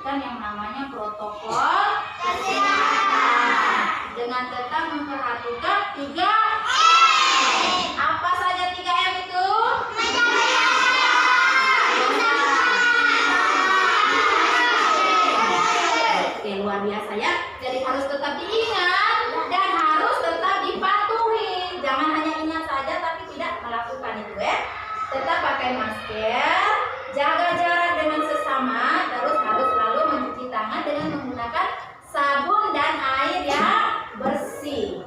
memperhatikan yang namanya protokol kesehatan dengan tetap memperhatikan 3M. Apa saja 3M itu? Oke, luar biasa ya. Jadi harus tetap diingat dan harus tetap dipatuhi. Jangan hanya ingat saja tapi tidak melakukan itu ya. Tetap pakai masker, jaga jarak dengan sesama, terus harus selalu mencuci tangan dengan menggunakan sabun dan air yang bersih.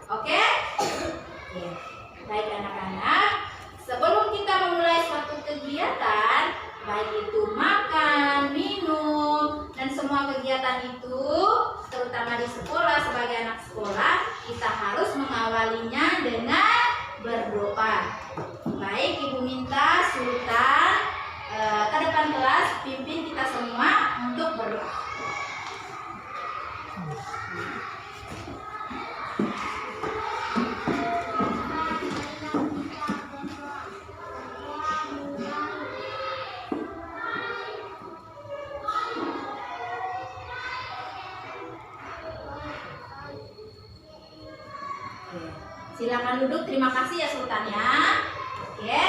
Oke? Oke. Baik anak-anak, sebelum kita memulai suatu kegiatan, baik itu makan, minum, dan semua kegiatan itu, terutama di sekolah sebagai anak sekolah, kita harus mengawalinya dengan berdoa. Baik, Ibu minta Sultan ke depan kelas pimpin kita semua untuk berdoa. Silakan duduk, terima kasih ya Sultan ya. Oke,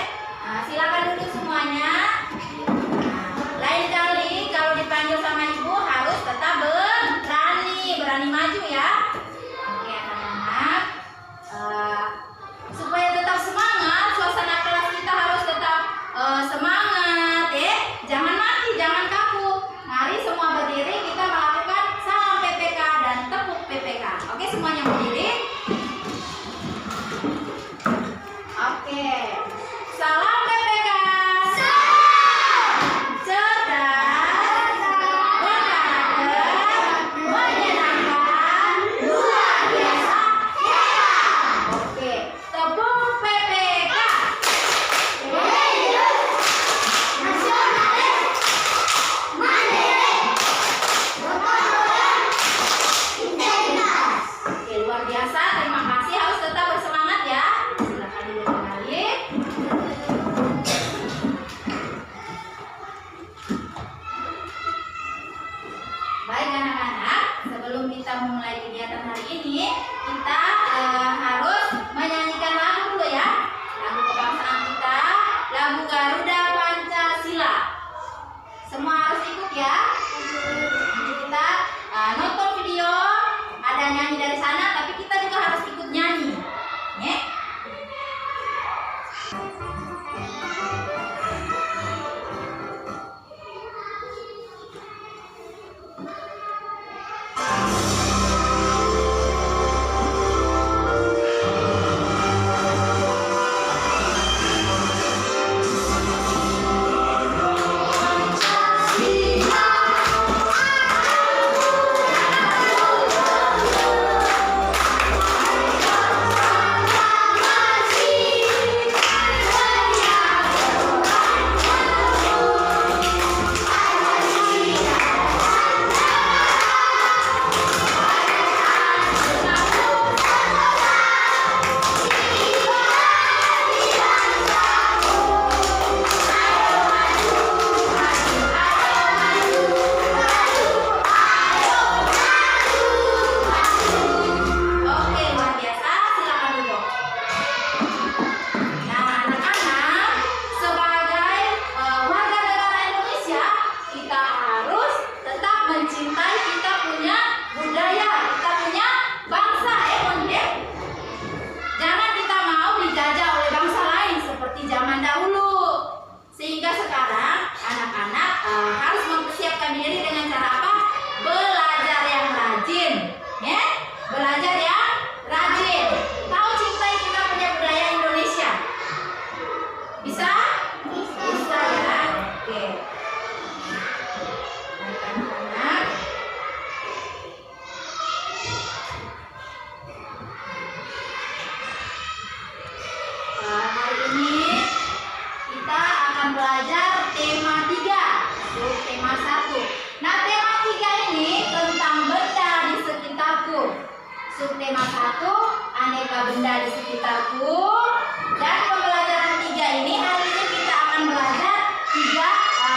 silakan duduk semuanya. Lain kali kalau dipanggil sama ibu harus tetap berani maju ya. Oke anak-anak, supaya tetap semangat, suasana kelas kita harus tetap semangat ya. Jangan mati, jangan kaku. Mari semua berdiri, kita melakukan salam PPK dan tepuk PPK. Oke, semuanya berdiri. Oke, salam PPK. Cerdas, berkarakter, menyenangkan, luar biasa, hebat. Oke, tepuk PPK. Religius, nasionalis, mandiri, berkomitmen, integritas. Oke, luar biasa. Terima kasih. Harus tetap bersemangat ya. Silakan duduk kembali. Baik anak-anak, sebelum kita memulai kegiatan hari ini, kita harus menyanyikan lagu dulu ya. Lagu kebangsaan kita, lagu Garuda Pancasila. Semua harus ikut ya. Nanti kita nonton video, ada nyanyi dari sana, tapi kita juga harus ikut nyanyi. Ya. Oke, luar biasa. Silakan duduk. Nah, anak-anak, sebagai warga negara Indonesia, kita harus tetap mencintai kita punya budaya, kita punya bangsa, ya. Jangan kita mau dijajah oleh bangsa lain seperti zaman dahulu. Sehingga sekarang anak-anak harus mempersiapkan diri dengan cara apa? Belajar yang rajin, ya. Belajar yang rajin. Tahu cintai kita punya budaya Indonesia. Bisa? Bisa ya. Oke. Baik anak-anak. Hari ini kita akan belajar tema 3, tema 1. Nah, tema 3 ini tentang benda di sekitarku. Subtema 1, aneka benda di sekitarku. Dan pembelajaran 3 ini, hari ini kita akan belajar 3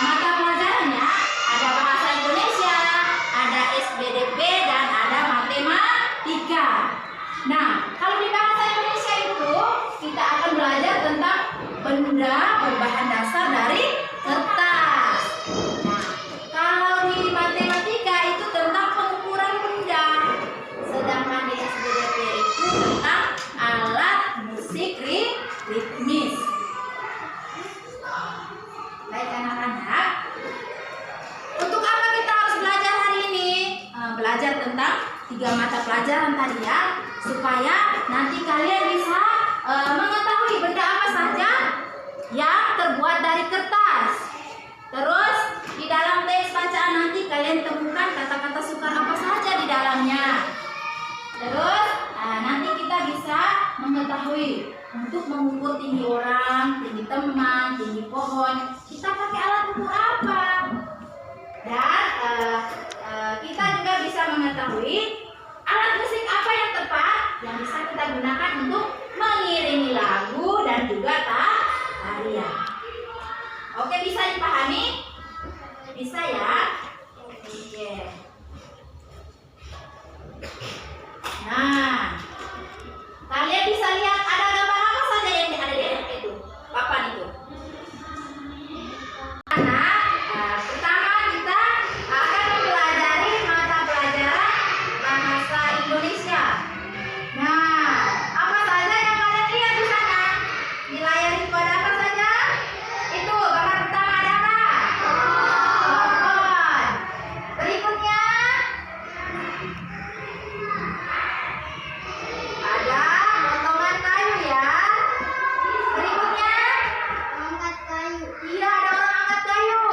mata pelajarannya. Ada bahasa Indonesia, 3 mata pelajaran tadi ya, supaya nanti kalian bisa mengetahui benda apa saja yang terbuat dari kertas. Terus di dalam teks bacaan nanti kalian temukan kata-kata sukar apa saja di dalamnya. Terus nanti kita bisa mengetahui untuk mengukur tinggi orang, tinggi teman, tinggi pohon, kita pakai alat ukur apa. Dan kita juga bisa mengetahui alat musik apa yang tepat yang bisa kita gunakan untuk mengiringi lagu dan juga tarian. Oke, bisa dipahami? Bisa ya? Oke. Nah, kalian bisa lihat ada gambar apa saja yang ada di itu, papan itu. Pertama kita akan mempelajari mata pelajaran bahasa Indonesia. Nah, apa saja yang kalian lihat di sana? Di layar itu ada apa saja? Itu gambar pertama ada apa? Pohon. Berikutnya ada potongan kayu ya. Berikutnya angkat kayu. Iya, ada orang angkat kayu.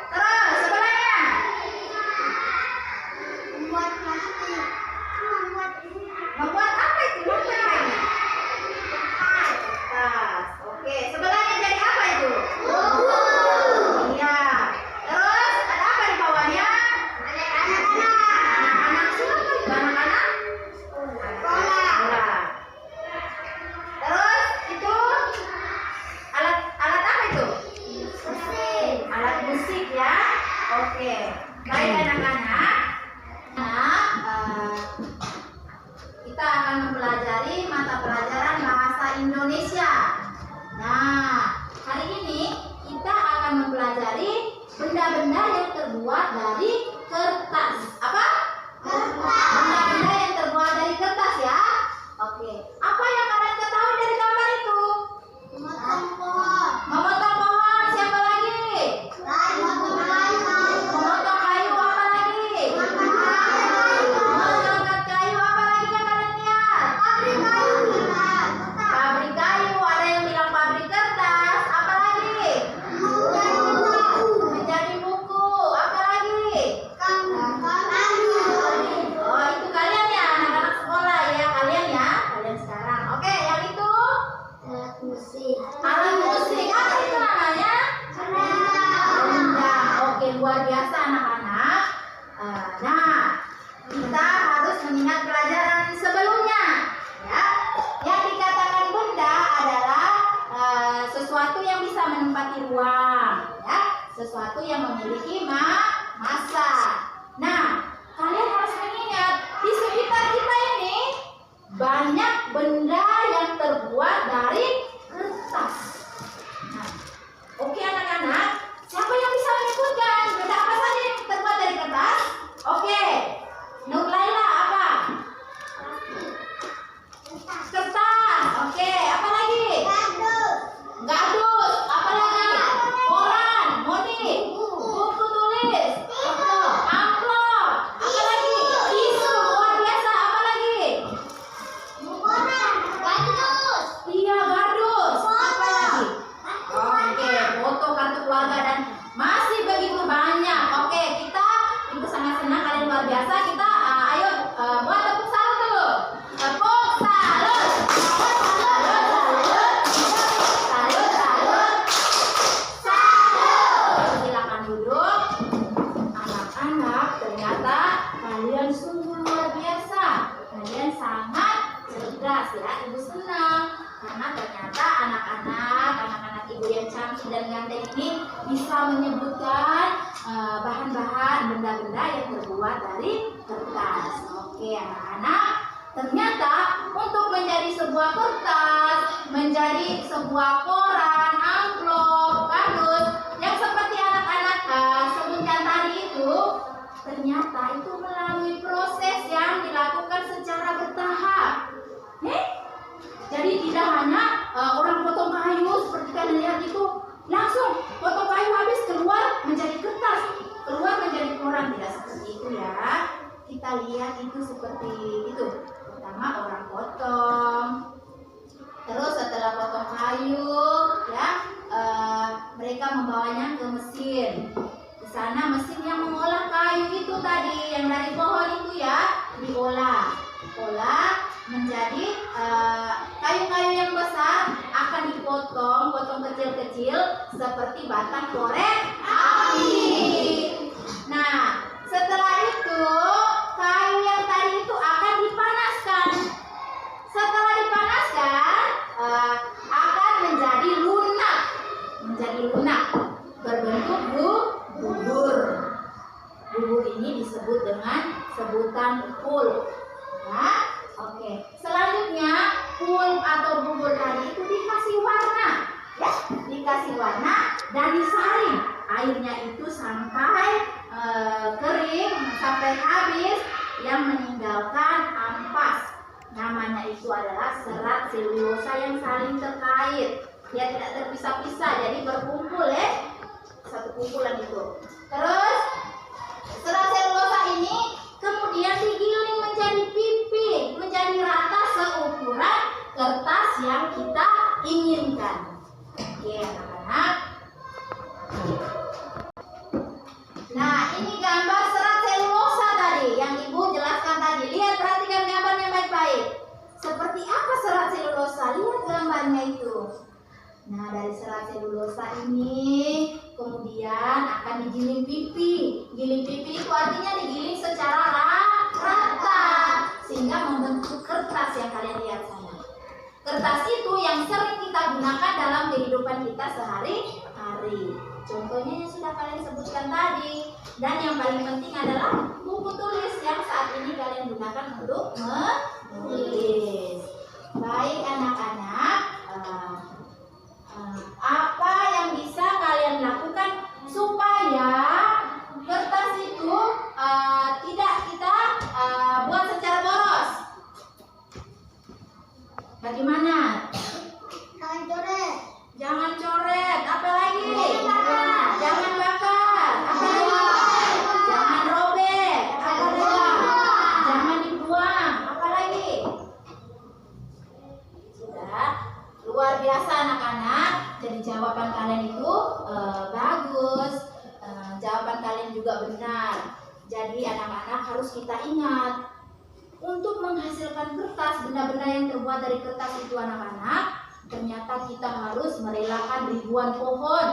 Terus sebelahnya membuat plastik. Membuat apa itu? Membuat kayu. Kertas. Oke, sebelahnya jadi apa itu? Iya. Terus ada apa di bawahnya? Anak-anak siapa itu? Anak-anak? Bola. Terus itu alat apa itu? Alat musik ya. Oke. Baik anak-anak. Kita akan mempelajari mata pelajaran bahasa Indonesia. Nah, hari ini kita akan mempelajari benda-benda yang terbuat dari kertas. Apa? Kertas. Benda-benda yang terbuat dari kertas ya. Oke. Apa yang kalian ketahui dari gambar itu? Memotong pohon. Memotong pohon. Siapa lagi? Memotong kayu. Apa lagi? Mengangkat kayu. Apa lagi yang kalian lihat? Pabrik kayu. Pabrik kayu. Ada yang bilang pabrik kertas. Apa lagi? Menjadi buku. Apa lagi? Oh, itu kalian ya, anak-anak sekolah ya, kalian ya, kalian sekarang. Oke, yang itu alat musik. Alat musik apa itu namanya? Rendang. Oke, luar biasa anak-anak. Nah, kita harus mengingat pelajaran sebelumnya. Ya, yang dikatakan benda adalah sesuatu yang bisa menempati ruang, ya, sesuatu yang memiliki massa. Nah, kalian harus mengingat di sekitar kita ini banyak benda yang terbuat dari kertas. Nah, oke anak-anak, siapa yang bisa menyebutkan benda apa saja yang terbuat dari kertas? Oke, Nur Laila apa? Kertas. Oke, apa lagi? Gadus. Apa lagi? Koran. Moni. Buku tulis. Amplop. Apa lagi? Tisu. Luar biasa. Apa lagi? Gadus. Iya, gadus. Apa lagi? Oke, foto kartu keluarga dan masih begitu banyak. Oke, kita itu sangat senang kalian luar biasa. Kita ayo buat tepuk salut dulu. Tepuk salut. Silakan duduk. Anak-anak, ternyata kalian sungguh luar biasa. Kalian sangat cerdas ya. Ibu senang karena ternyata anak-anak ibu yang cantik dan ganteng ini bisa menyebutkan bahan-bahan benda-benda yang terbuat dari kertas. Oke anak-anak, ternyata untuk menjadi sebuah kertas, menjadi sebuah koran, amplop, kardus yang seperti anak-anak sebutkan tadi itu, ternyata itu melalui proses yang dilakukan secara bertahap. Jadi tidak hanya orang potong kayu seperti kalian lihat itu langsung potong kayu habis keluar menjadi kertas, keluar menjadi koran, tidak seperti itu ya. Kita lihat itu seperti itu. Pertama orang potong, terus setelah potong kayu, ya mereka membawanya ke mesin. Di sana mesin yang mengolah kayu itu tadi, yang dari pohon itu ya, diolah menjadi kayu-kayu yang besar akan potong kecil-kecil seperti batang korek api. Nah, setelah itu kayu yang tadi itu akan dipanaskan. Setelah dipanaskan akan menjadi lunak, berbentuk bubur. Bubur ini disebut dengan sebutan pulp. Ya, oke. Selanjutnya pulp atau bubur tadi itu dikasih warna, ya, dan disaring. Airnya itu sampai kering, sampai habis, yang meninggalkan ampas. Namanya itu adalah serat selulosa yang saling terkait. Dia tidak terpisah-pisah, jadi berkumpul ya, satu kumpulan itu. Terus serat selulosa ini kemudian digiling menjadi pipi, menjadi rata seukuran kertas yang kita inginkan. Oke, anak-anak. Nah, ini gambar serat selulosa tadi yang Ibu jelaskan tadi. Lihat, perhatikan gambarnya baik-baik. Seperti apa serat selulosa? Lihat gambarnya itu. Nah, dari serat selulosa ini kemudian akan digiling pipi. Giling pipi itu artinya digiling secara rata sehingga membentuk kertas yang kalian lihat sana. Kertas itu yang sering kita gunakan dalam kehidupan kita sehari-hari. Contohnya yang sudah kalian sebutkan tadi. Dan yang paling penting adalah buku tulis yang saat ini kalian gunakan untuk menulis. Baik anak-anak, apa yang bisa kalian lakukan supaya kertas itu tidak kita buat secara boros? Bagaimana? Jangan coret. Apa lagi? Jangan bakar. Apa lagi? Jangan robek. Apa lagi? Jangan dibuang. Apa lagi? Sudah. Luar biasa anak-anak. Jadi jawaban kalian itu bagus. Jawaban kalian juga benar. Jadi anak-anak harus kita ingat, untuk menghasilkan kertas, benda-benda yang terbuat dari kertas itu anak-anak, ternyata kita harus merelakan ribuan pohon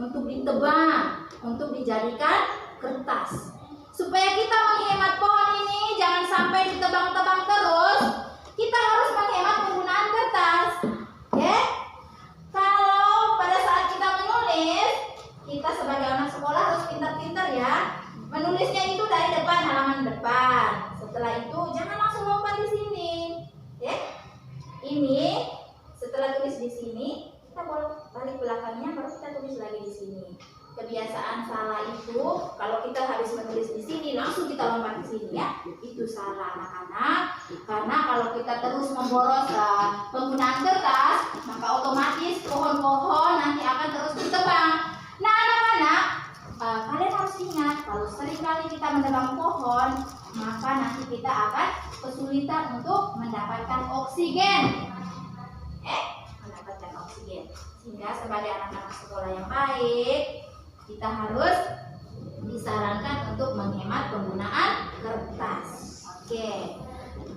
untuk ditebang, untuk dijadikan kertas. Supaya kita menghemat pohon ini, jangan sampai ditebang-tebang terus, kita harus menghemat penggunaan kertas. Ya? Kalau pada saat kita menulis, kita sebagai anak sekolah harus pintar-pintar ya. Menulisnya itu dari depan, halaman depan. Setelah itu jangan langsung lompat di sini. Ya? Ini setelah tulis di sini, kita balik belakangnya, baru kita tulis lagi di sini. Kebiasaan salah itu, kalau kita habis menulis di sini, langsung kita lompat di sini ya. Itu salah anak-anak. Karena kalau kita terus memboros penggunaan kertas, maka otomatis pohon-pohon nanti akan terus ditebang. Nah anak-anak, kalian harus ingat, kalau seringkali kita menebang pohon, maka nanti kita akan kesulitan untuk mendapatkan oksigen. Mendapatkan oksigen. Sehingga sebagai anak-anak sekolah yang baik, kita harus disarankan untuk menghemat penggunaan kertas. Oke.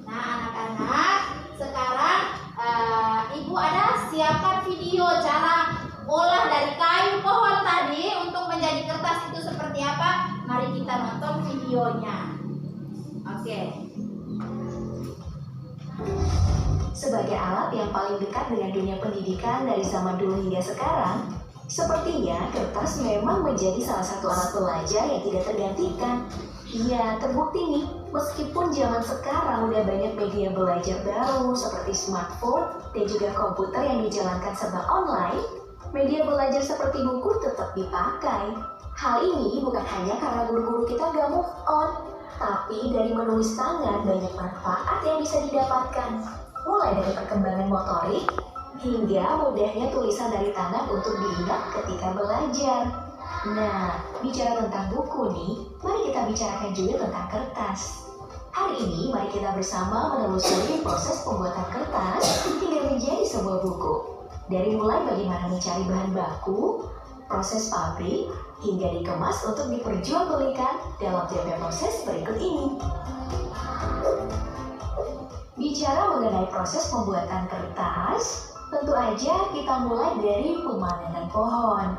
Nah anak-anak, sekarang Ibu ada siapkan video cara olah dari kayu pohon tadi untuk menjadi kertas itu seperti apa. Mari kita nonton videonya. Oke. Sebagai alat yang paling dekat dengan dunia pendidikan dari zaman dulu hingga sekarang, sepertinya kertas memang menjadi salah satu alat belajar yang tidak tergantikan. Iya, terbukti nih, meskipun zaman sekarang udah banyak media belajar baru seperti smartphone dan juga komputer yang dijalankan serba online, media belajar seperti buku tetap dipakai. Hal ini bukan hanya karena guru-guru kita gak move on, tapi dari menulis tangan banyak manfaat yang bisa didapatkan. Mulai dari perkembangan motorik, hingga mudahnya tulisan dari tangan untuk diingat ketika belajar. Nah, bicara tentang buku nih, mari kita bicarakan juga tentang kertas. Hari ini mari kita bersama menelusuri proses pembuatan kertas hingga menjadi sebuah buku. Dari mulai bagaimana mencari bahan baku, proses pabrik, hingga dikemas untuk diperjualbelikan dalam tiap proses berikut ini. Bicara mengenai proses pembuatan kertas, tentu aja kita mulai dari pemanenan pohon.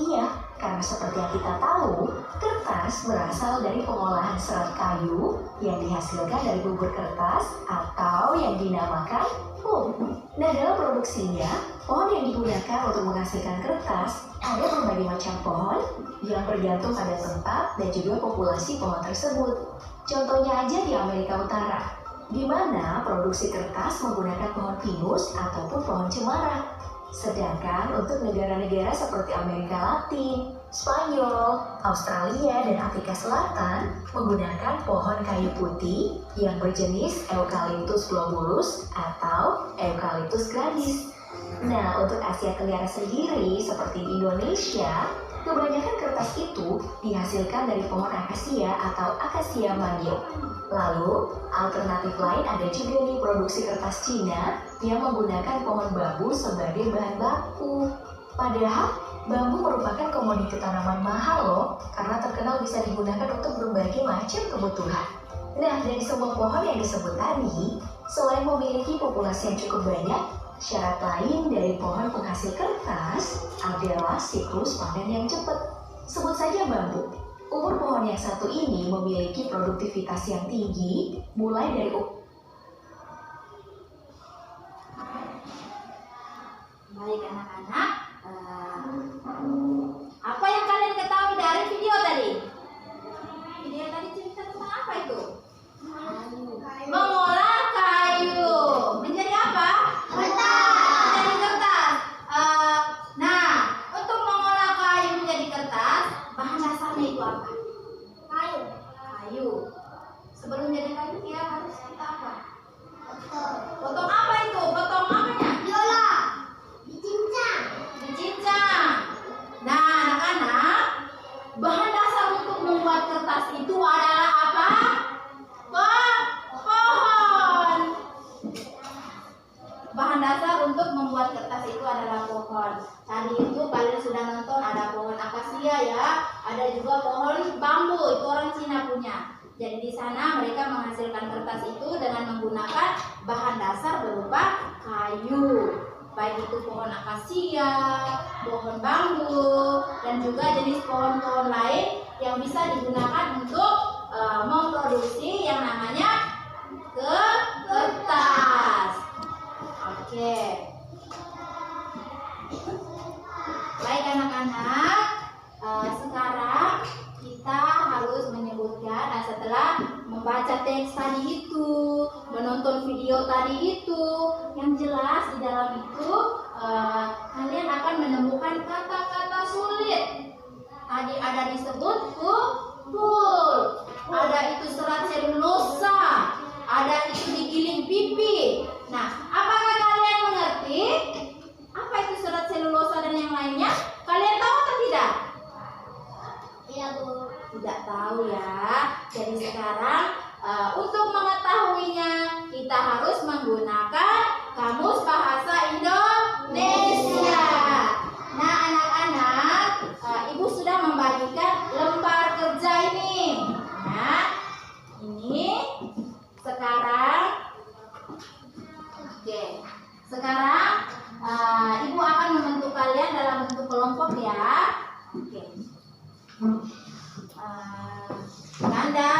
Iya, karena seperti yang kita tahu, kertas berasal dari pengolahan serat kayu yang dihasilkan dari bubur kertas atau yang dinamakan pulp. Nah, dalam produksinya, pohon yang digunakan untuk menghasilkan kertas ada berbagai macam pohon yang bergantung pada tempat dan juga populasi pohon tersebut. Contohnya aja di Amerika Utara, di mana produksi kertas menggunakan pohon pinus ataupun pohon cemara. Sedangkan untuk negara-negara seperti Amerika Latin, Spanyol, Australia, dan Afrika Selatan menggunakan pohon kayu putih yang berjenis Eucalyptus globulus atau Eucalyptus grandis. Nah, untuk Asia Tenggara sendiri seperti di Indonesia, kebanyakan kertas itu dihasilkan dari pohon akasia atau Acacia magio. Lalu, alternatif lain ada juga nih produksi kertas Cina yang menggunakan pohon bambu sebagai bahan baku. Padahal, bambu merupakan komoditi tanaman mahal loh, karena terkenal bisa digunakan untuk berbagai macam kebutuhan. Nah, dari semua pohon yang disebut tadi, selain memiliki populasi yang cukup banyak, syarat lain dari pohon penghasil kertas adalah siklus panen yang cepat. Sebut saja bambu. Umur pohon yang satu ini memiliki produktivitas yang tinggi, mulai dari Baik anak-anak, apa yang kalian ketahui dari video tadi? Video tadi cerita tentang apa itu? Mengolah kayu menjadi apa? Menjadi kertas. Nah, untuk mengolah kayu menjadi kertas, bahan dasarnya itu apa? Kayu. Sebelum jadi kayu ya harus kita apa? Potong apa itu? Potong apanya? Dicincang. Nah, anak-anak, bahan dasar untuk membuat kertas itu adalah apa? Pohon. Bahan dasar untuk membuat kertas itu adalah pohon. Tadi itu kalian sudah nonton ada pohon akasia ya, ada juga pohon bambu, itu orang Cina punya. Jadi di sana mereka menghasilkan kertas itu dengan menggunakan bahan dasar berupa kayu. Baik itu pohon akasia, pohon bambu, dan juga jenis pohon-pohon lain yang bisa digunakan untuk memproduksi yang namanya kertas. Oke. Baik anak-anak, sekarang kita harus menyebutkan, setelah membaca teks tadi itu, menonton video tadi itu, yang jelas di dalam itu kalian akan menemukan kata-kata sulit. Tadi ada disebut pul, ada itu serat selulosa, ada itu digiling pipi. Nah, apakah kalian mengerti apa itu serat selulosa dan yang lainnya? Kalian tahu atau tidak? Iya, Bu. Tidak tahu ya. Jadi sekarang untuk mengetahuinya kita harus menggunakan Kamus Bahasa Indonesia. Nah, anak-anak, Ibu sudah membagikan lembar kerja ini. Nah, ini sekarang, oke. Sekarang Ibu akan membentuk kalian dalam bentuk kelompok ya. Oke. Nanda,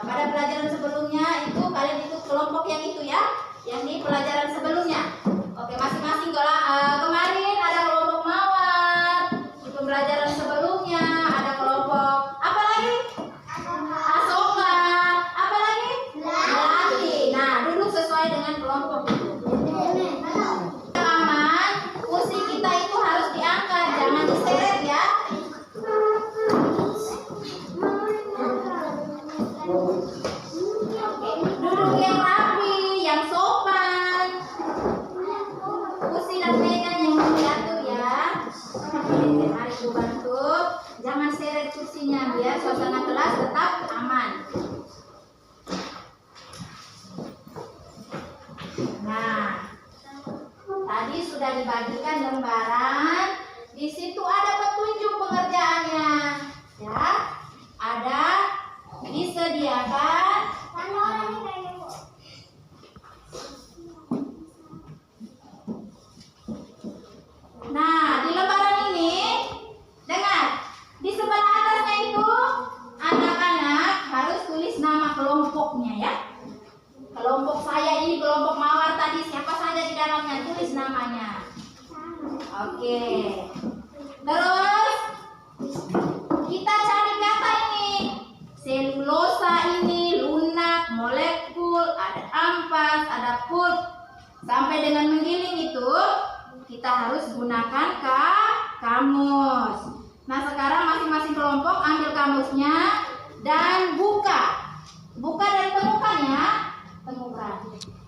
pada pelajaran sebelumnya itu kalian ikut kelompok yang itu ya, yang di pelajaran sebelumnya. Oke, masing-masing kemarin ada kelompok mawar, di pembelajaran sebelumnya ada kelompok apa lagi? Asoka, apa lagi? Melati. Nah, duduk sesuai dengan kelompok itu. Aman, kursi kita itu harus diangkat, jangan diseret ya. Duduk yang rapi, yang sopan. Kursi dan meja yang diatur ya. Mari Ibu bantu. Jangan seret kursinya biar suasana kelas tetap aman. lembaran. Di situ ada petunjuk pengerjaannya. Ya, ada disediakan. Nah, di lembaran ini, dengar, di sebelah atasnya itu anak-anak harus tulis nama kelompoknya ya. Kelompok saya ini, kelompok Mawar tadi, siapa saja di dalamnya, tulis namanya. Oke. Terus kita cari kata ini. Selulosa ini, lunak, molekul, ada ampas, ada pulp. Sampai dengan menggiling itu kita harus gunakan kamus. Nah, sekarang masing-masing kelompok ambil kamusnya dan buka. Buka dan temukan ya. Temukan.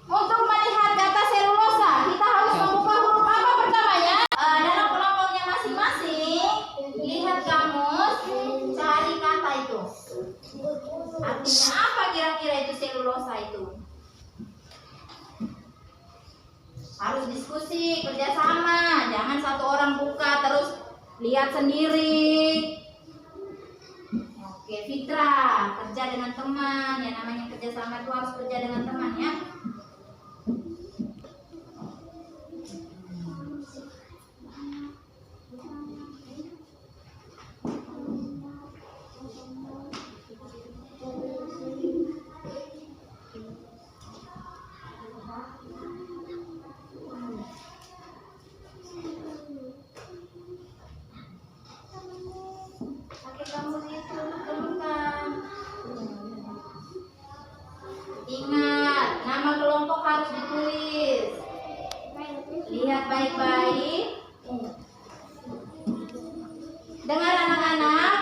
Untuk melihat kata selulosa, kita harus membuka huruf apa pertamanya? Dalam kelompoknya masing-masing, lihat kamus, cari kata itu. Artinya apa kira-kira itu selulosa itu? Harus diskusi, kerjasama. Jangan satu orang buka terus lihat sendiri. Oke, Fitra, kerja dengan teman. Ya, namanya kerjasama itu harus kerja dengan teman ya. Pakai kamus itu temukan. Ingat, nama kelompok harus ditulis. Lihat baik-baik. Dengar anak-anak,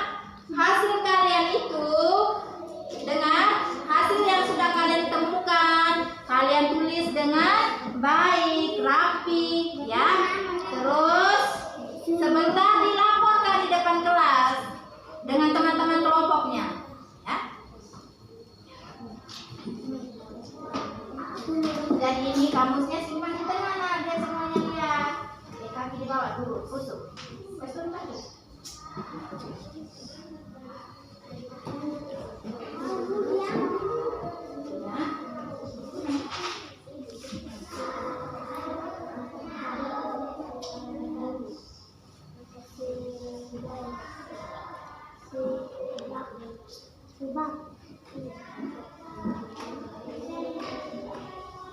hasil kalian itu, dengar, hasil yang sudah kalian temukan, kalian tulis dengan baik, rapi, ya. Terus sebentar dilaporkan di depan kelas dengan teman-teman kelompoknya, ya. Jadi ini kamusnya simpan di tengah, nah, biar semuanya lihat. Kaki di bawah dulu, tusuk. Turun lagi.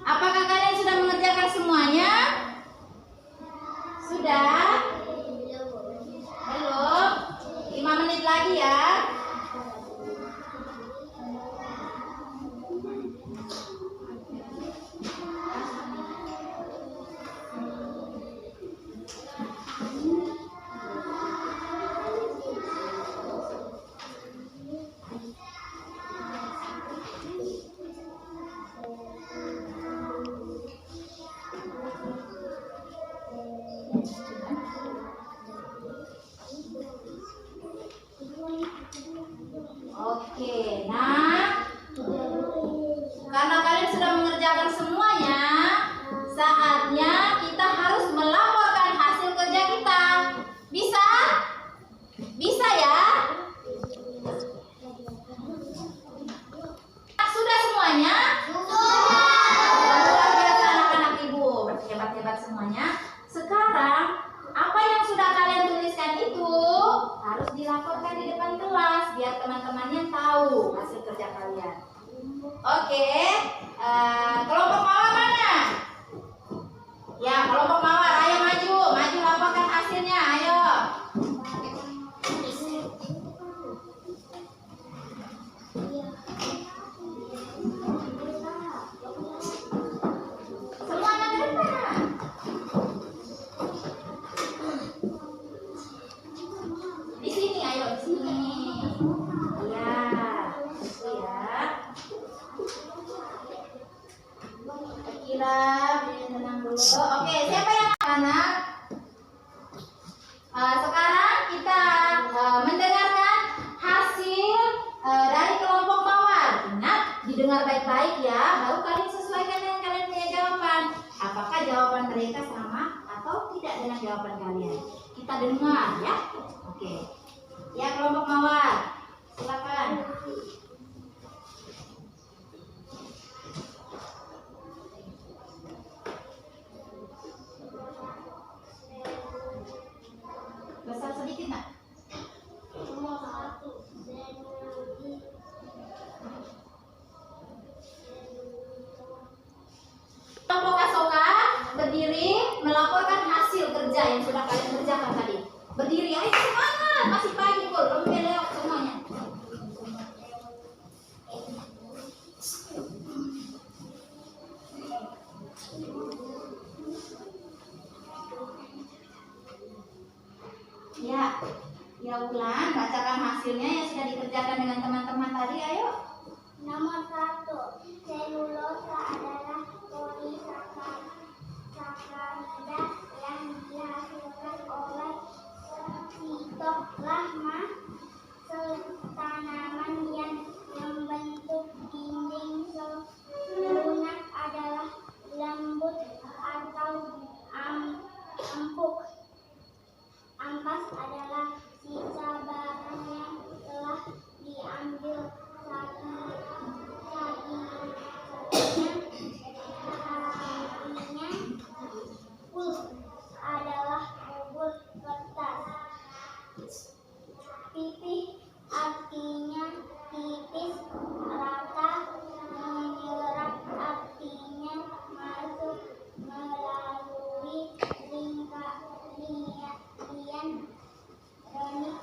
Apakah kalian sudah mengerjakan semuanya? Sudah? Belum? 5 menit lagi ya. Oke, nah, karena kalian sudah mengerjakan semuanya, saatnya kita harus melaporkan hasil kerja kita. Bisa? Bisa ya? Sudah semuanya? Sudah. Luar biasa anak-anak ibu, hebat-hebat semuanya. Sekarang, apa yang sudah kalian tuliskan itu harus dilaporkan di depan kelas biar teman-temannya tahu hasil kerja kalian. Oke, kelompok mawar mana? Ya, kelompok mawar, ayo maju laporkan hasilnya, ayo. Semuanya ke depan. Di sini, ayo di sini. Ya, itu ya. Kira, tenang dulu. Oke, siapa yang anak? Sekarang kita mendengarkan hasil dari kelompok mawar. Ingat, didengar baik-baik ya. Baru kalian sesuaikan dengan kalian punya jawaban. Apakah jawaban mereka sama atau tidak dengan jawaban kalian? Kita dengar ya. Oke. Ya, kelompok Mawar, silakan. Besar sedikit nak? Nomor 1, teknologi. Kelompok Asoka berdiri melaporkan hasil kerja yang sudah kalian kerjakan tadi. Berdiri, ayo semangat, masih pagi kok, belum belok semuanya. Ya Wulan, bacakan hasilnya yang sudah dikerjakan dengan teman-teman tadi, ayo. Nomor 1, selulosa adalah polisakarida yang dihasilkan oleh sitoplasma tanaman yang membentuk dinding sel. Lunak adalah lembut atau empuk. Ampas adalah sisa barang yang telah diambil artinya pulp adalah bubur kertas. Pipih artinya tipis, rata, menyerap artinya masuk melalui lian benih.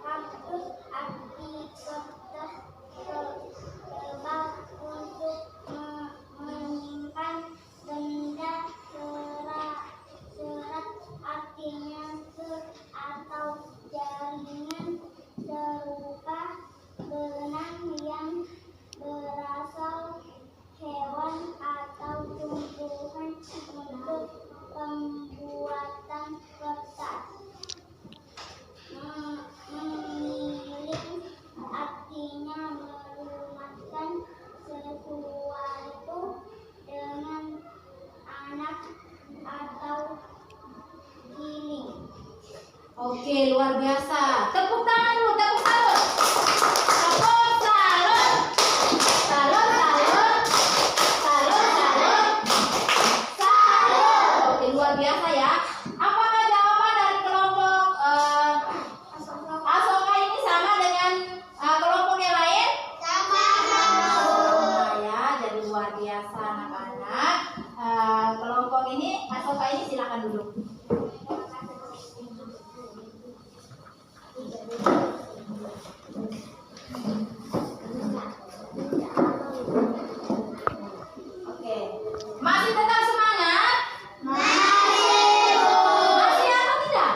Kaktus arti kertas tebal untuk menyimpan benda. Serat artinya serat atau jaringan serupa benang yang berasal hewan atau tumbuhan untuk pembuatan kertas. Memiling artinya melumatkan sesuatu dengan anak atau giling. Oke, luar biasa. Tepuk tangan dulu, tepuk salut. Tepuk salut. Salut, salut. Salut, salut. Salut. Oke, luar biasa ya. Apakah jawaban dari kelompok Asoka ini sama dengan kelompok yang lain? Sama. Nah, ya, jadi luar biasa anak-anak. Kelompok ini, Asoka ini silakan duduk. Oke, masih tetap semangat? Masih atau tidak?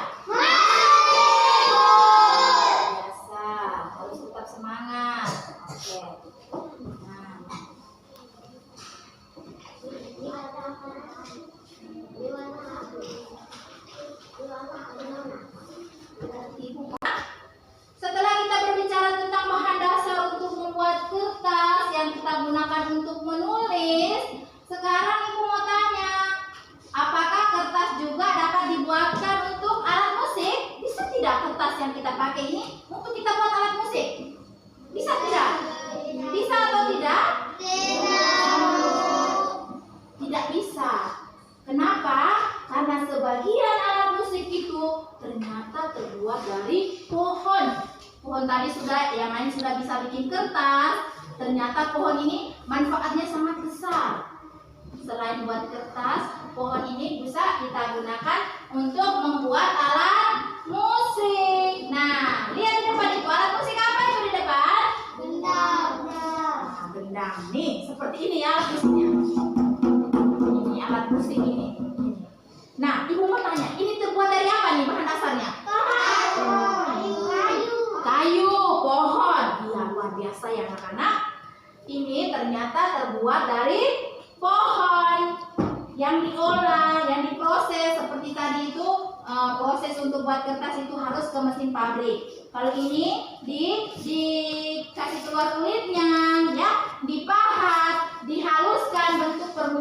Biasa, harus tetap semangat. Oke. Nah, setelah kita berbicara tentang bahan dasar untuk membuat kertas yang kita gunakan untuk menulis, sekarang Ibu mau tanya, apakah kertas juga dapat dibuatkan untuk alat musik? Bisa tidak kertas yang kita pakai ini untuk kita buat alat musik? Bisa tidak? Bisa atau tidak? Tidak bisa. Kenapa? Karena sebagian alat musik itu ternyata terbuat dari pohon. Pohon tadi sudah, yang lain sudah bisa bikin kertas. Ternyata pohon ini manfaatnya sangat besar. Selain buat kertas, pohon ini bisa kita gunakan untuk membuat alat musik. Nah, lihat di depan itu, alat musik apa itu di depan? Bendang. Nah, gendang nih, seperti ini ya alat musiknya. Ini alat musik ini. Nah, Ibu mau tanya, ini terbuat dari apa nih bahan dasarnya? Kayu, pohon. Iya, luar biasa ya anak-anak. Ini ternyata terbuat dari pohon yang diolah, yang diproses seperti tadi itu. Proses untuk buat kertas itu harus ke mesin pabrik. Kalau ini dikasih keluar kulitnya, ya, dipahat, dihaluskan bentuk permukaan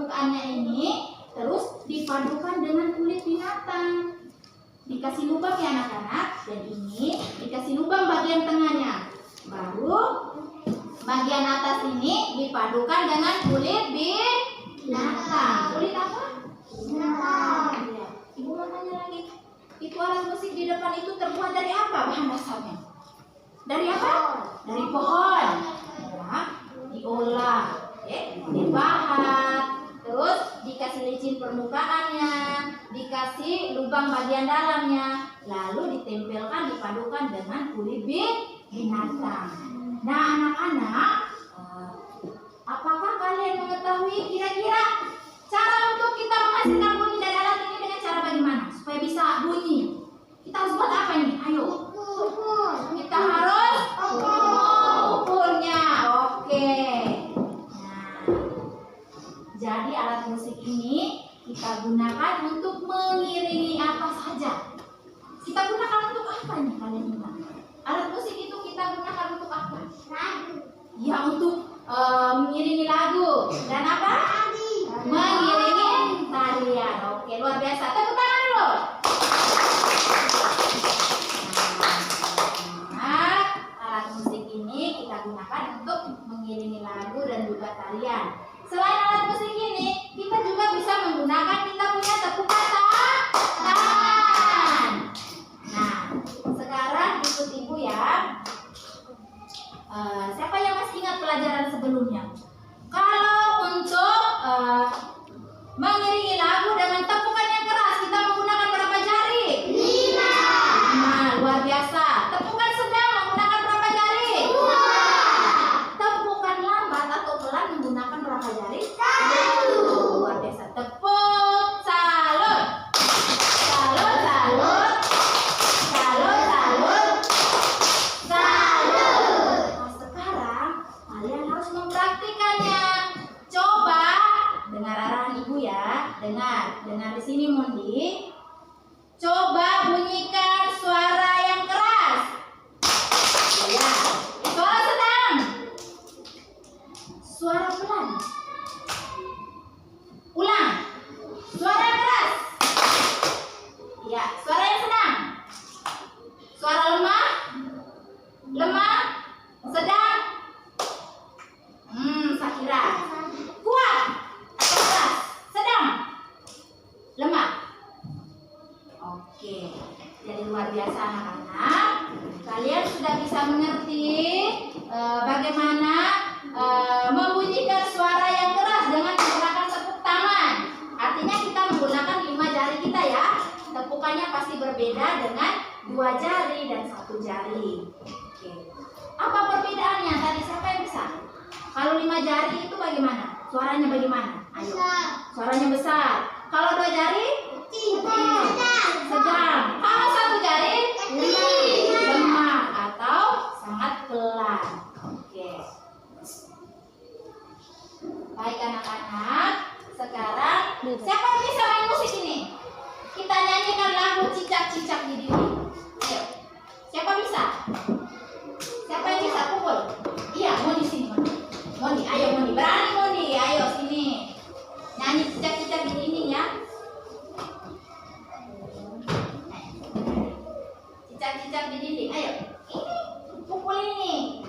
dikasih lubang ya anak-anak, dan ini dikasih lubang bagian tengahnya. Baru bagian atas ini dipadukan dengan kulit binatang. Kulit apa? Binatang. Ya. Ibu mau tanya lagi, itu alat musik di depan itu terbuat dari apa bahan dasarnya? Dari apa? Dari pohon. Ya, diolah, dipahat, terus dikasih licin permukaannya, dikasih lubang bagian dalamnya, lalu ditempelkan, dipadukan dengan kulit binatang. Nah anak-anak, apakah kalian mengetahui kira-kira cara untuk kita menghasilkan bunyi dari alat ini dengan cara bagaimana supaya bisa bunyi? Kita harus buat apa ini? Ayo. Kita harus ukurnya. Oke. Nah, jadi alat musik ini kita gunakan untuk mengiringi apa saja. Kita gunakan untuk apa nih kalian bilang? Alat musik itu kita gunakan untuk apa? Ya, untuk mengiringi lagu dan apa? Mengiringi tarian. Oke, luar biasa. Tepuk tangan dulu. Nah, alat musik ini kita gunakan untuk mengiringi lagu dan juga tarian. Selain alat musik ini, kita juga bisa menggunakan kita punya tepukan tangan. Nah, sekarang ikut ibu ya. Siapa yang masih ingat pelajaran sebelumnya? Kalau untuk mengiringi lagu dengan tepukan yang keras, kita menggunakan berapa jari? 5. Nah, luar biasa. Tepukan sedang menggunakan berapa jari? 2. Tepukan lambat atau pelan menggunakan berapa jari? 1. Luar biasa. Tepuk, salut. Salut, salut. Salut, salut. Salut. Nah, sekarang kalian harus mempraktikannya. Coba dengar arahan ibu ya. Dengar di sini Mondi. Coba bunyikan suara yang keras. Ya. Suara sedang. Suara pelan. Ulang. Suara yang keras. Ya, suara yang sedang. Suara lemah. Lemah. Sedang. Sakira. Kuat atau keras? Sedang. Lemah. Oke. Jadi luar biasa anak-anak. Kalian sudah bisa mengerti bagaimana membunyikan suara yang keras dengan menggunakan tepuk tangan. Artinya kita menggunakan 5 jari kita ya. Tepukannya pasti berbeda dengan 2 jari dan 1 jari. Oke. Apa perbedaannya? Tadi siapa yang bisa? Kalau 5 jari itu bagaimana? Suaranya bagaimana? Ayo. Suaranya besar. Kalau 2 jari? Sedang. Kalau 1 jari? Lemah atau sangat pelan. Oke. Baik anak-anak. Sekarang siapa yang bisa main musik ini? Kita nyanyikan lagu cicak-cicak di dinding. Ayo. Siapa bisa? Siapa yang bisa? Pukul. Iya, mau di sini. Moni, ayo Moni. Berani Moni. Ayo sini. Nyanyi cicak-cicak di dinding ya. Cicak-cicak di dinding. Ayo. Ini. Pukul ini.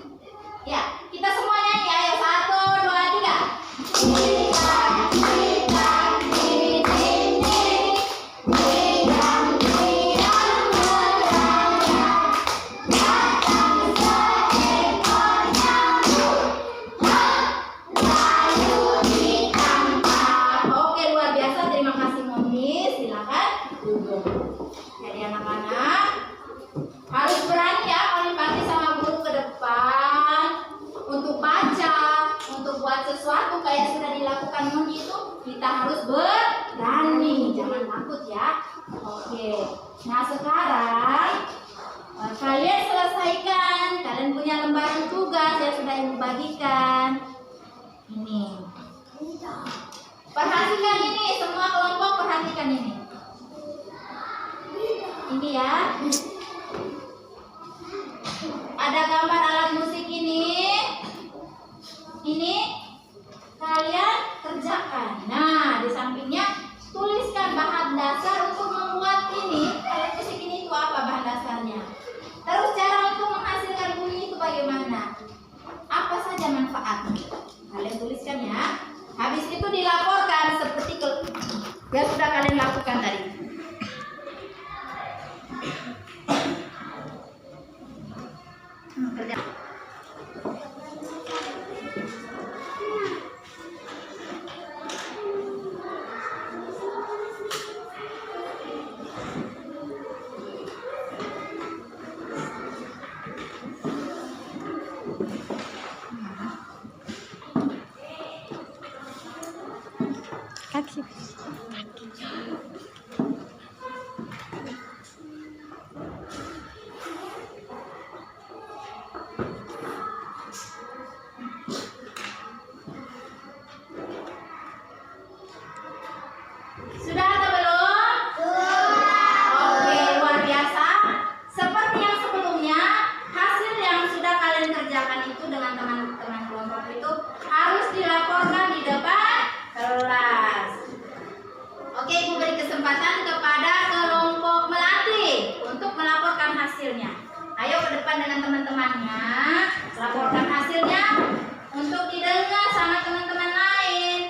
Ya, kita semua nyanyi. Ayo. 1, 2, 3. Cicak-cicak di dinding. Diam-diam merayap. Datang seekor nyamuk. Lalu ditangkap. Oke, luar biasa. Terima kasih Mondi. Silakan duduk. Jadi anak-anak harus berani ya kalau dipanggil sama guru ke depan untuk baca, untuk buat sesuatu kayak sudah dilakukan Mondi itu, kita harus berani, jangan takut ya. Oke. Nah sekarang kalian selesaikan, kalian punya lembaran tugas yang sudah ibu bagikan. Ini. Perhatikan ini, semua kelompok perhatikan ini. Ini ya. Ada gambar alat musik ini. Ini kalian kerjakan. Nah, di sampingnya tuliskan bahan dasar untuk membuat ini alat musik Kerja. Kaki. Sudah atau belum? Oke, luar biasa. Seperti yang sebelumnya, hasil yang sudah kalian kerjakan itu dengan teman-teman kelompok itu harus dilaporkan di depan kelas. Oke, Ibu beri kesempatan kepada kelompok melatih untuk melaporkan hasilnya. Ayo ke depan dengan teman-temannya, laporkan hasilnya untuk didengar sama teman-teman lain.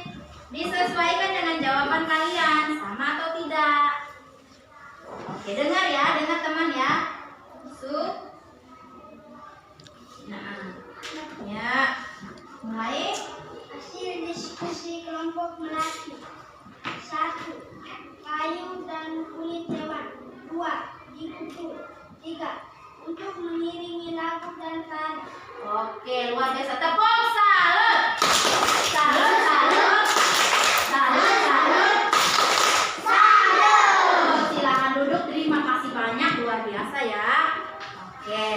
Disesuaikan dengan jawaban kalian, sama atau tidak. Oke, dengar ya, dengar teman ya. Nah, ya, mulai. Hasil diskusi kelompok melatih. 1. Kayu dan kulit hewan. 2. Dikumpul. 3. Untuk mengiringi lagu dan tari. Oke, luar biasa. Tepuk salut. Salut, salut. Salut, salut. Salut. Silakan duduk. Terima kasih banyak, luar biasa ya. Oke.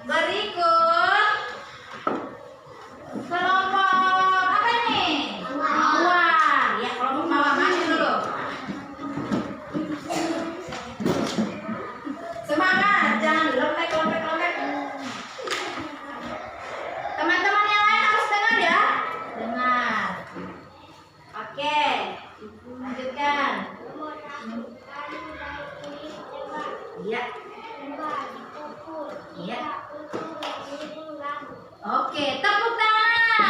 Berikut kelompok apa ini? Mawar. Ya, kelompok mawar maju dulu. Semangat, jangan lompat-lompat. Teman-teman yang lain harus dengar ya. Dengar. Oke, lanjutkan. Kayu dan kulit hewan. Iya. 2. Dikumpul. 3. Iya. Untuk mengiringi lagu. Oke, tepuk tangan. Ya.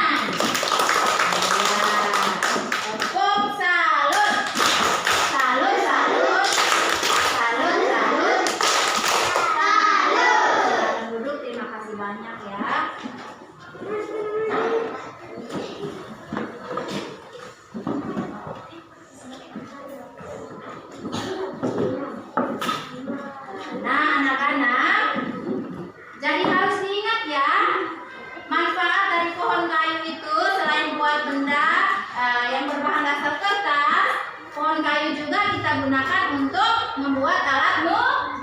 Tepuk salut. Salut, salut. Salut, salut. Salut. Silakan duduk, terima kasih banyak ya. Nah, anak-anak, jadi harus diingat ya, manfaat dari pohon kayu itu selain buat benda yang berbahan dasar kertas, pohon kayu juga kita gunakan untuk membuat alat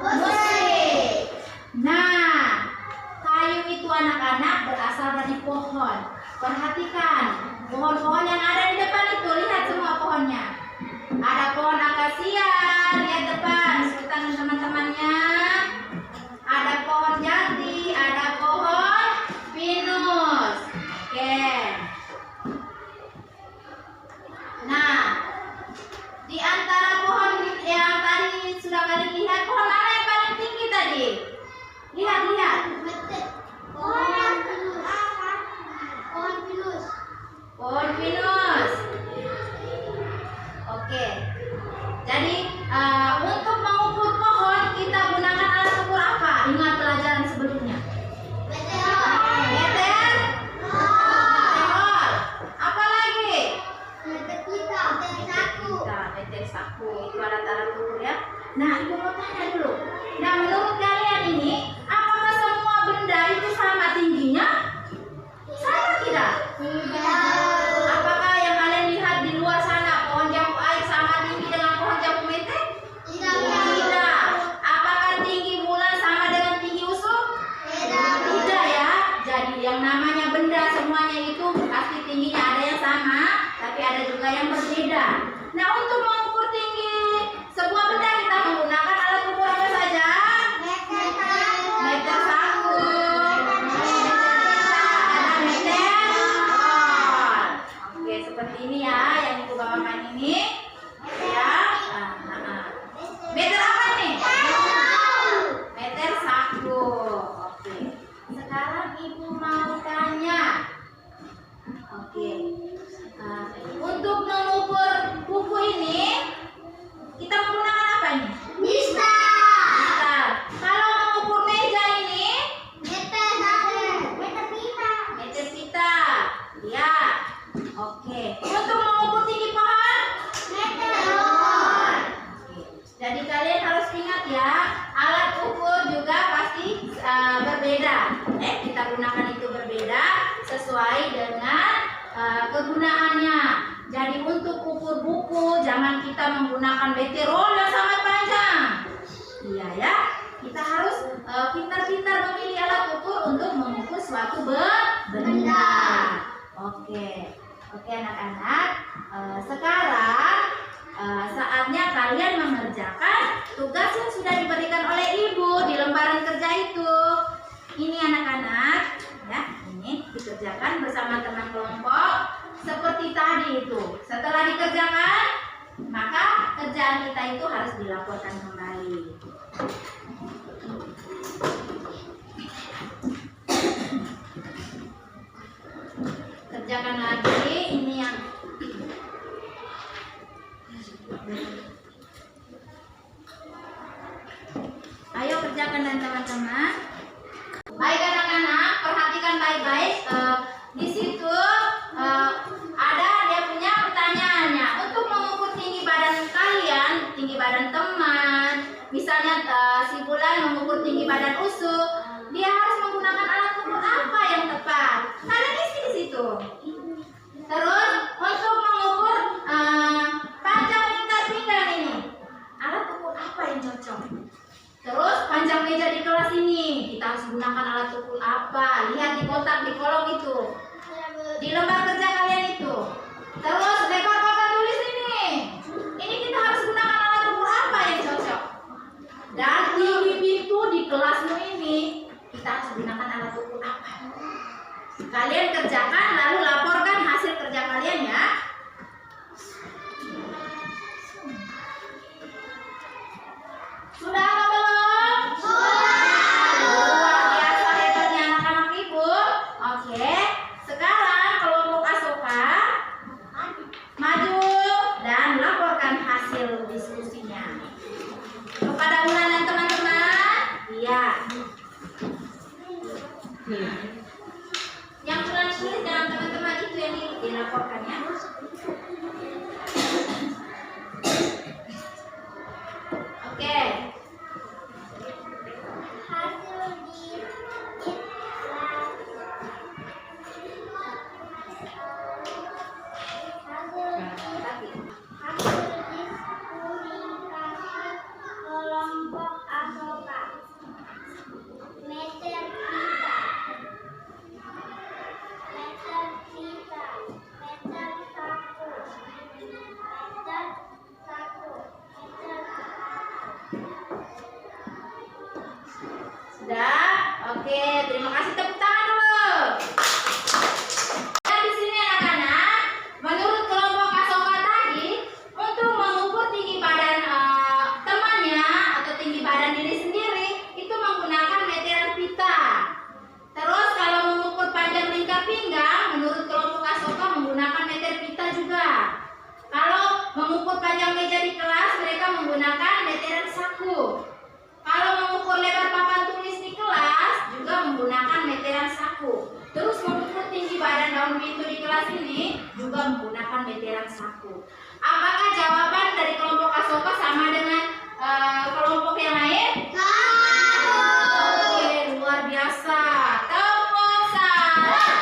musik. Nah, kayu itu anak-anak berasal dari pohon. Perhatikan, pohon-pohon yang ada di depan itu, lihat semua pohonnya. Ada pohon akasia, lihat depan, ikutan teman-temannya. Ada pohon jati, ada pohon pinus. Oke. Nah, di antara pohon yang tadi sudah kalian lihat, pohon mana yang paling tinggi tadi? Lihat. Pohon pinus. Pohon pinus. Pohon pinus. berbeda. Kita gunakan itu berbeda sesuai dengan kegunaannya. Jadi untuk ukur buku jangan kita menggunakan betirol yang sangat panjang. Iya ya, kita harus pintar-pintar memilih alat ukur untuk mengukur suatu benda. Oke anak-anak. Sekarang saatnya kalian mengerjakan tugas yang sudah diberikan oleh ibu di lembaran kerja itu. Ini anak-anak, ya, ini dikerjakan bersama teman kelompok seperti tadi itu. Setelah dikerjakan, maka kerjaan kita itu harus dilaporkan kembali. Kerjakan lagi ini yang ayo kerjakan dan teman-teman. Baik anak-anak, perhatikan baik-baik. Di situ ada dia punya pertanyaannya. Untuk mengukur tinggi badan kalian, tinggi badan teman, misalnya si Bulan mengukur tinggi badan Usu, dia harus menggunakan alat ukur apa yang tepat? Kalian isi di situ. Terus untuk mengukur panjang lingkar pinggang ini, alat ukur apa yang cocok? Terus panjang meja di kelas ini, kita harus gunakan alat ukur apa? Lihat di kotak di kolom itu, di lembar kerja kalian itu. Terus lebar papan tulis ini kita harus gunakan alat ukur apa yang cocok? Dan tinggi pintu di kelasmu ini, kita harus gunakan alat ukur apa? Kalian kerjakan lalu laporkan hasil kerja kalian ya. Sudah atau belum? Sudah. Luar biasa hebatnya anak-anak ibu. Oke, sekarang kelompok Asoka maju dan laporkan hasil diskusinya kepada Bulan dan teman-teman. Iya. Yang Bulan tulis dan teman-teman itu yang dilaporkan ya. Oke. Hasil di diskusi kelompok Asoka. Meter pita, meter saku, meter saku. Sudah? Oke, terima kasih, tepuk tangan dulu. Dan di sini anak-anak, menurut kelompok Asoka tadi, untuk mengukur tinggi badan temannya atau tinggi badan diri sendiri, itu menggunakan meteran pita. Terus kalau mengukur panjang lingkar pinggang, menurut kelompok Asoka menggunakan meter pita juga. Kalau mengukur panjang meja di kelas, mereka menggunakan meteran saku. Kalau mengukur lebar papan tulis di kelas juga menggunakan meteran saku. Terus mengukur tinggi badan daun pintu di kelas ini juga menggunakan meteran saku. Apakah jawaban dari kelompok Asoka sama dengan kelompok yang lain? Oke, luar biasa. Tepuk salut.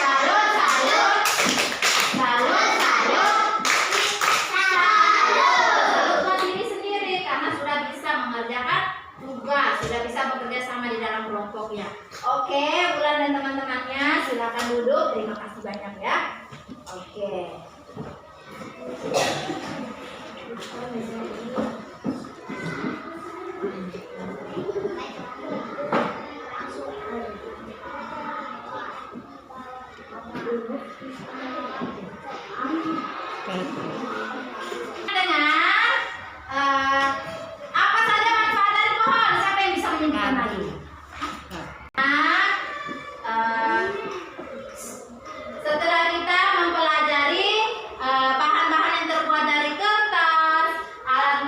Salut, salut. Salut, salut. Salut buat diri sendiri karena sudah bisa mengerjakan tugas, sudah bisa bekerja sama di dalam kelompoknya. Oke, Bulan dan teman-temannya silakan duduk. Terima kasih banyak ya. Oke. Dengar apa saja manfaat dari pohon? Siapa yang bisa menyebutkan lagi? Setelah kita mempelajari bahan-bahan yang terbuat dari kertas, alat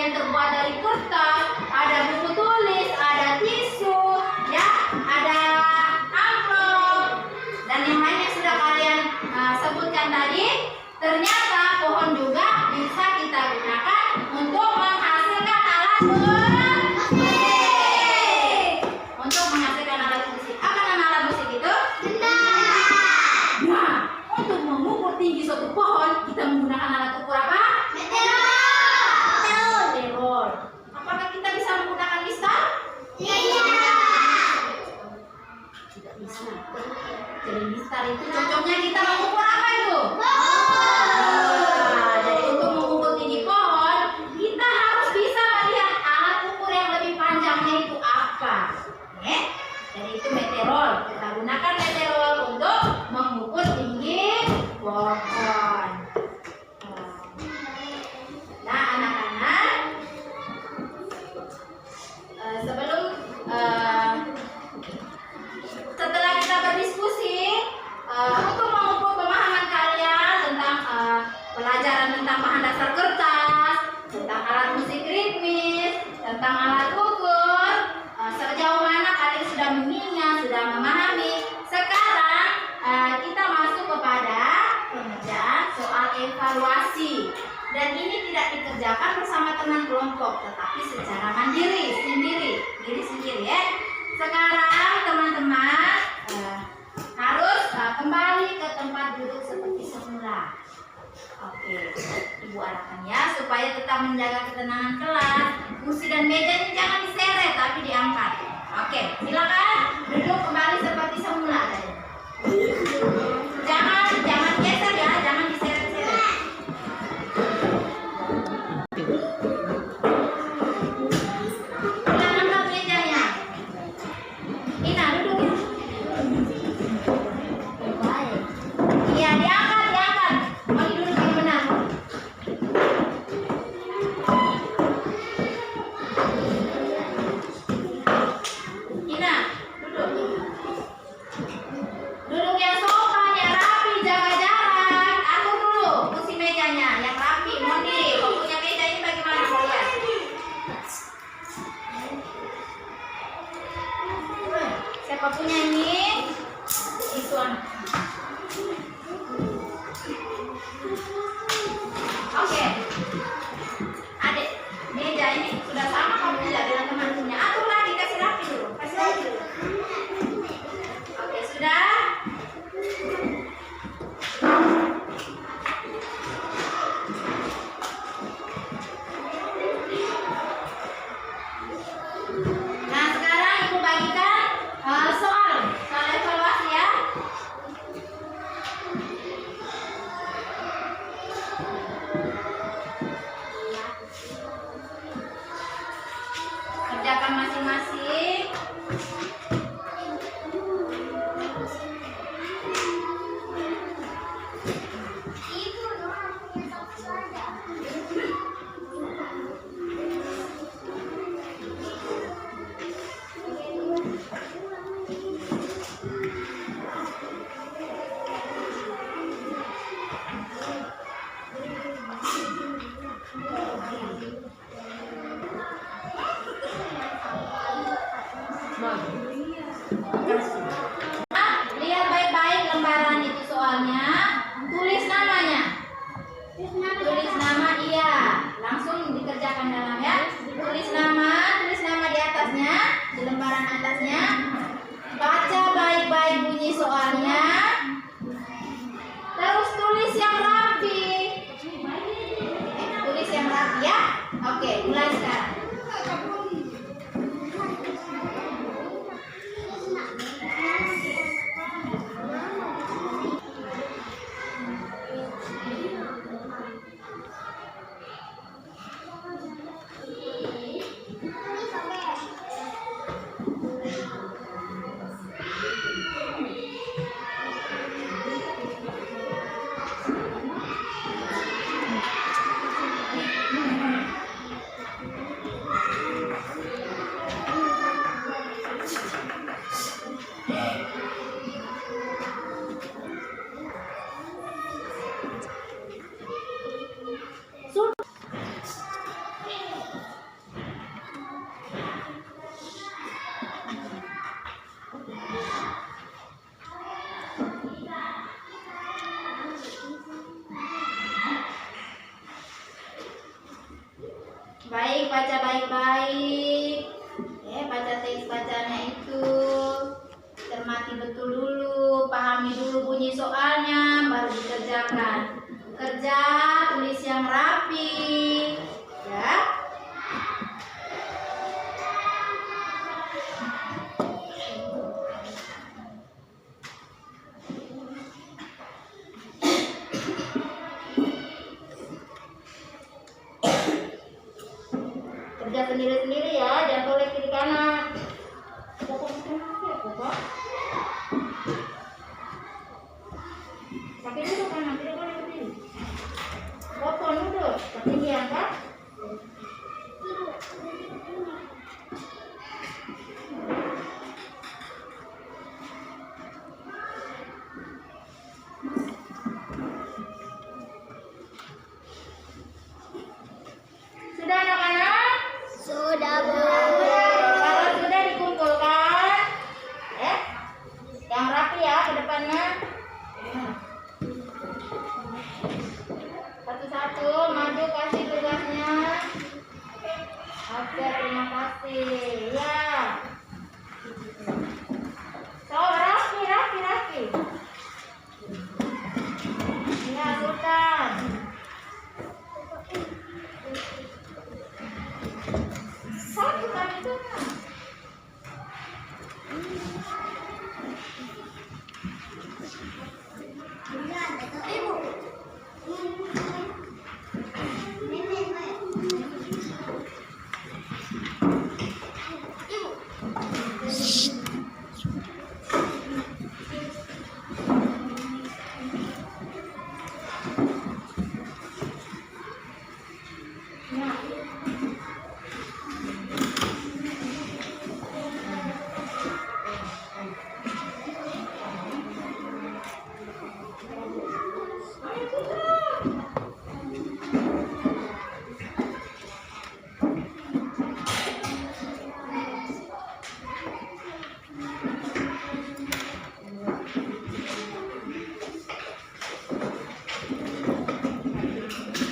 yang terbuat dari kertas, ada buku tulis, ada tisu, ya, ada amplop, dan yang lain yang sudah kalian sebutkan tadi. Ternyata pohon juga bisa kita gunakan untuk menghasilkan alat musik. Untuk menghasilkan alat musik. Apa nama alat musik itu? Nah, untuk mengukur tinggi suatu pohon, kita menggunakan alat ukur apa? Meteor. Apakah kita bisa menggunakan listar? Tidak bisa. Jadi listar itu cocoknya kita mengukur apa itu? Nah, jadi untuk mengukur tinggi pohon, kita harus bisa melihat alat ukur yang lebih panjangnya itu apa. Oke? Jadi itu meteor. Kita gunakan meteor untuk mengukur tinggi pohon. Nah, anak-anak, sebelum setelah kita berdiskusi untuk mengukur pemahaman kalian tentang pelajaran tentang bahan dasar kertas, tentang alat musik ritmis, tentang alat ukur, sejauh mana kalian sudah mengingat, sudah memahami. Sekarang kita masuk kepada pengerjaan soal evaluasi. Dan ini tidak dikerjakan bersama teman kelompok, tetapi secara mandiri, sendiri ya. Sekarang teman-teman harus kembali ke tempat duduk seperti semula. Oke, Ibu arahkan ya supaya tetap menjaga ketenangan kelas. Kursi dan meja ini jangan diseret tapi diangkat. Oke, silakan duduk kembali seperti semula tadi. Jangan geser ya, jangan diseret-seret. Kita angkat mejanya. Ina duduk ya. Iya, diangkat. Mari duduk yang benar. Ina, duduk. Duduk yang sopan, yang rapi, jaga jarak. Atur dulu kursi mejanya, yang rapi, mandiri. Kalau punya meja ini bagaimana kalian? Siapa punya ini? Itu anak. Oke. Adik, meja ini sudah sama kamu tidak dengan teman punya. Atur lagi, kasih rapi dulu. Oke, sudah. Nah, sekarang Ibu bagikan soal evaluasi ya. Kerjakan masing-masing. Lihat baik-baik lembaran itu soalnya. Tulis namanya. Tulis nama, iya. Langsung dikerjakan dalam ya. Tulis nama di atasnya, di lembaran atasnya. Baca baik-baik bunyi soalnya. Terus tulis yang rapi. Tulis yang rapi ya. Oke, mulai sekarang. Baik, baca baik-baik. Baca teks bacanya itu. Cermati betul dulu, pahami dulu bunyi soalnya, baru dikerjakan. Kerja, tulis yang rapi. Ya. Kerja sendiri-sendiri ya, jangan toleh kiri kanan. Pakai dulu kanan, tidak boleh berdiri. Potong dulu, ketinggian kan? Sudah anak-anak? Sudah, Bu. Kalau sudah dikumpulkan, yang rapi ya ke depannya. Satu-satu maju kasih tugasnya. Oke, terima kasih. Ya. So, rapi. Ya, Sultan. Satu kali itu.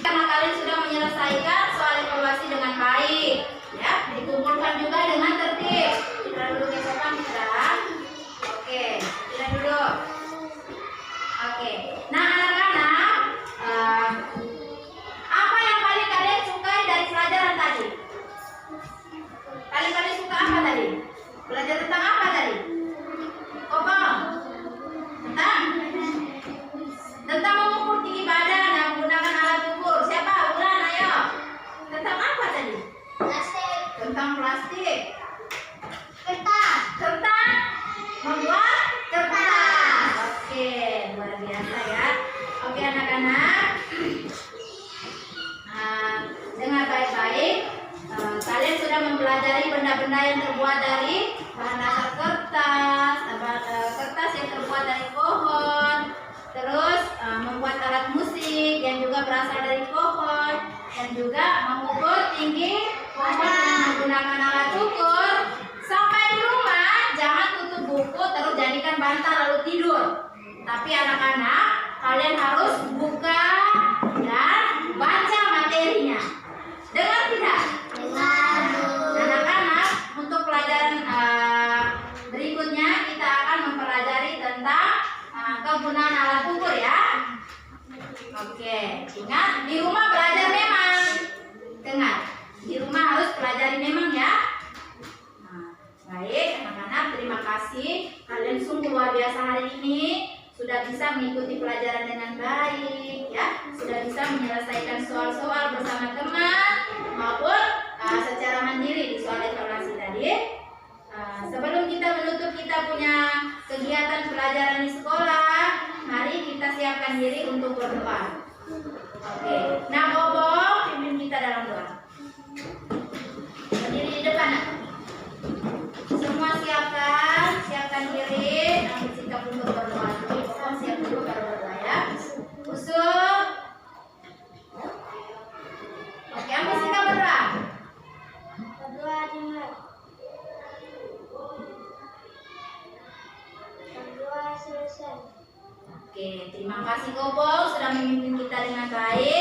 Karena kalian sudah menyelesaikan soal evaluasi dengan baik, ya, dikumpulkan juga dengan tertib. Kita dulu kesokan kita. Oke, kita dulu. Oke. Nah, anak-anak, apa yang paling kalian sukai dari pelajaran tadi? Kalian suka apa tadi? Belajar tentang apa tadi? Kopong. Tentang mengukur tinggi badan dan menggunakan alat ukur. Siapa? Ulan, ayo. Tentang apa tadi? Plastik. Tentang plastik. Kertas. Tentang membuat kertas. Oke, luar biasa ya. Oke anak-anak, dengar baik-baik. Kalian sudah mempelajari benda-benda yang terbuat dari bahan dasar kertas, kertas yang terbuat dari pohon, terus membuat alat musik yang juga berasal dari pohon, dan juga mengukur tinggi pohon dengan menggunakan alat ukur. Sampai di rumah jangan tutup buku terus jadikan bantal lalu tidur. Tapi anak-anak, kalian harus buka dan baca materinya. Dengar tidak? Anak-anak, untuk pelajaran berikutnya kita akan mempelajari tentang kegunaan alat ukur ya. Oke, ingat di rumah belajar memang. Dengar, di rumah harus pelajari memang ya. Baik anak-anak, terima kasih. Kalian sungguh luar biasa hari ini. Sudah bisa mengikuti pelajaran dengan baik ya. Sudah bisa menyelesaikan soal-soal bersama teman maupun secara mandiri di soal evaluasi tadi. Sebelum kita menutup kita punya kegiatan pelajaran di sekolah, mari kita siapkan diri untuk berdoa. Oke. Nah, Bobo, pimpin kita dalam doa. Berdiri di depan. Nak. Semua siapkan diri, ambil sikap untuk berdoa. Jadi Bobo siap dulu baru berdoa ya. Usul. Oke, ambil sikap berdoa. Berdoa dimulai. Berdoa selesai. Oke, terima kasih Bobo sudah memimpin kita dengan baik.